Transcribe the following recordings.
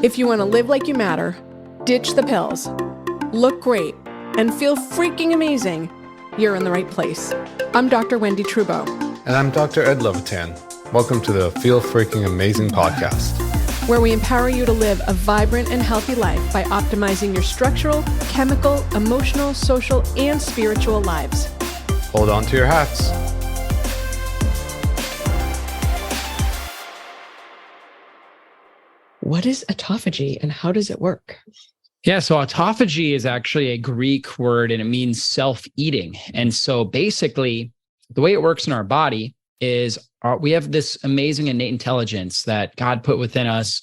If you want to live like you matter, ditch the pills, look great, and feel freaking amazing, you're in the right place. I'm Dr. Wendy Trudeau. And I'm Dr. Ed Levitan. Welcome to the Feel Freaking Amazing podcast, where we empower you to live a vibrant and healthy life by optimizing your structural, chemical, emotional, social, and spiritual lives. Hold on to your hats. What is autophagy and how does it work? Yeah, so autophagy is actually a Greek word and it means self-eating. And so basically, the way it works in our body is we have this amazing innate intelligence that God put within us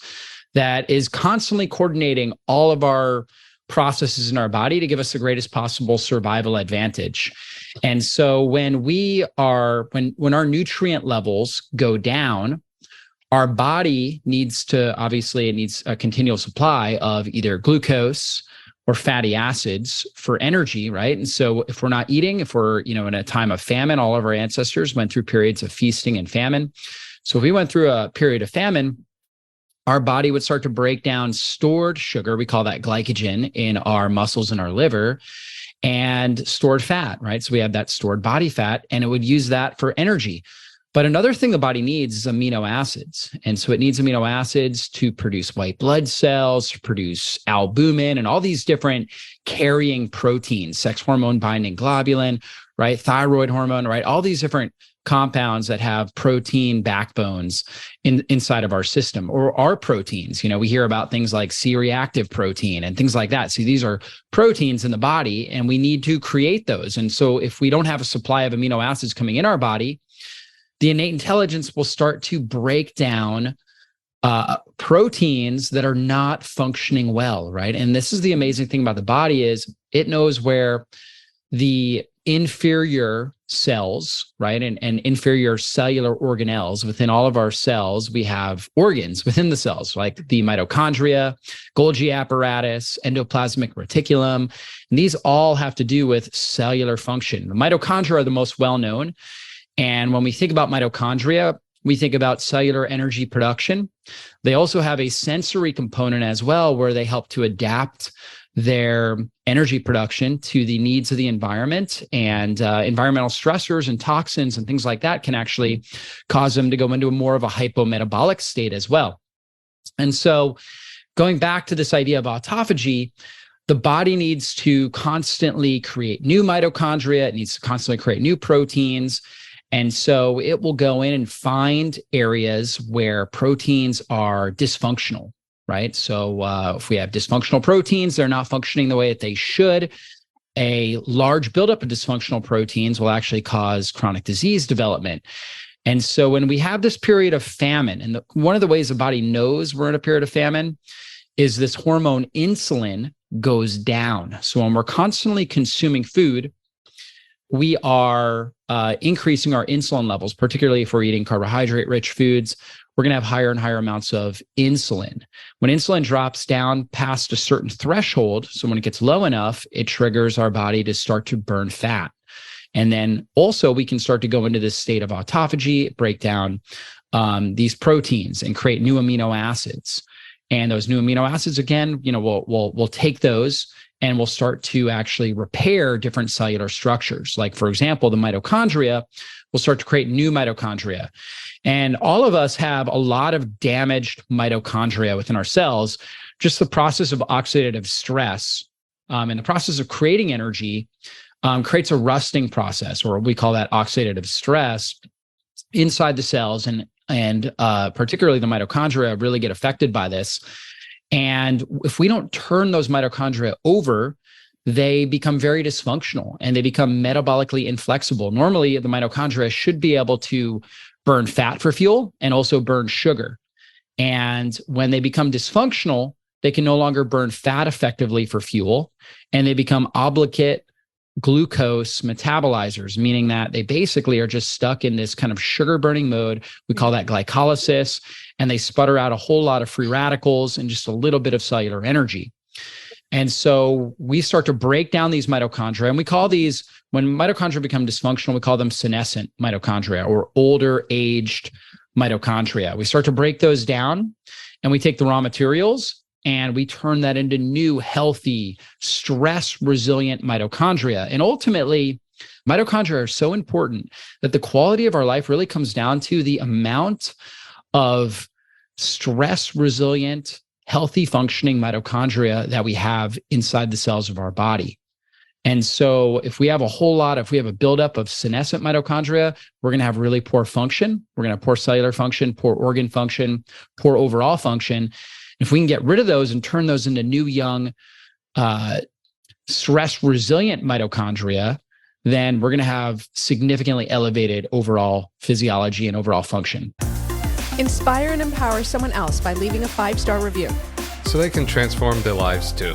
that is constantly coordinating all of our processes in our body to give us the greatest possible survival advantage. And so when our nutrient levels go down, our body needs a continual supply of either glucose or fatty acids for energy, right? And so if we're not eating, if we're, in a time of famine, all of our ancestors went through periods of feasting and famine. So if we went through a period of famine, our body would start to break down stored sugar. We call that glycogen in our muscles and our liver, and stored fat, right? So we have that stored body fat, and it would use that for energy. But another thing the body needs is amino acids. And so it needs amino acids to produce white blood cells, to produce albumin, and all these different carrying proteins, sex hormone binding globulin, right? Thyroid hormone, right? All these different compounds that have protein backbones inside of our system, or our proteins. We hear about things like C-reactive protein and things like that. So these are proteins in the body, and we need to create those. And so if we don't have a supply of amino acids coming in our body, the innate intelligence will start to break down proteins that are not functioning well, right? And this is the amazing thing about the body is it knows where the inferior cells, right? And inferior cellular organelles within all of our cells, we have organs within the cells, like the mitochondria, Golgi apparatus, endoplasmic reticulum. And these all have to do with cellular function. The mitochondria are the most well-known. And when we think about mitochondria, we think about cellular energy production. They also have a sensory component as well, where they help to adapt their energy production to the needs of the environment, and environmental stressors and toxins and things like that can actually cause them to go into more of a hypometabolic state as well. And so going back to this idea of autophagy, the body needs to constantly create new mitochondria. It needs to constantly create new proteins. And so it will go in and find areas where proteins are dysfunctional, right? So if we have dysfunctional proteins, they're not functioning the way that they should. A large buildup of dysfunctional proteins will actually cause chronic disease development. And so when we have this period of famine, and one of the ways the body knows we're in a period of famine is this hormone insulin goes down. So when we're constantly consuming food, we are increasing our insulin levels, particularly if we're eating carbohydrate-rich foods. We're going to have higher and higher amounts of insulin. When insulin drops down past a certain threshold, so when it gets low enough, it triggers our body to start to burn fat. And then also we can start to go into this state of autophagy, break down these proteins and create new amino acids. And those new amino acids, again, we'll take those and we'll start to actually repair different cellular structures. Like, for example, the mitochondria will start to create new mitochondria. And all of us have a lot of damaged mitochondria within our cells. Just the process of oxidative stress and the process of creating energy creates a rusting process, or we call that oxidative stress, inside the cells. And particularly the mitochondria really get affected by this. And if we don't turn those mitochondria over, they become very dysfunctional and they become metabolically inflexible. Normally, the mitochondria should be able to burn fat for fuel and also burn sugar. And when they become dysfunctional, they can no longer burn fat effectively for fuel, and they become obligate glucose metabolizers, meaning that they basically are just stuck in this kind of sugar burning mode. We call that glycolysis, and they sputter out a whole lot of free radicals and just a little bit of cellular energy. And so we start to break down these mitochondria, and we call these, when mitochondria become dysfunctional, we call them senescent mitochondria, or older aged mitochondria. We start to break those down, and we take the raw materials and we turn that into new, healthy, stress-resilient mitochondria. And ultimately, mitochondria are so important that the quality of our life really comes down to the amount of stress-resilient, healthy functioning mitochondria that we have inside the cells of our body. And so if we have a buildup of senescent mitochondria, we're going to have really poor function. We're going to have poor cellular function, poor organ function, poor overall function. If we can get rid of those and turn those into new, young, stress-resilient mitochondria, then we're going to have significantly elevated overall physiology and overall function. Inspire and empower someone else by leaving a 5-star review. So they can transform their lives too.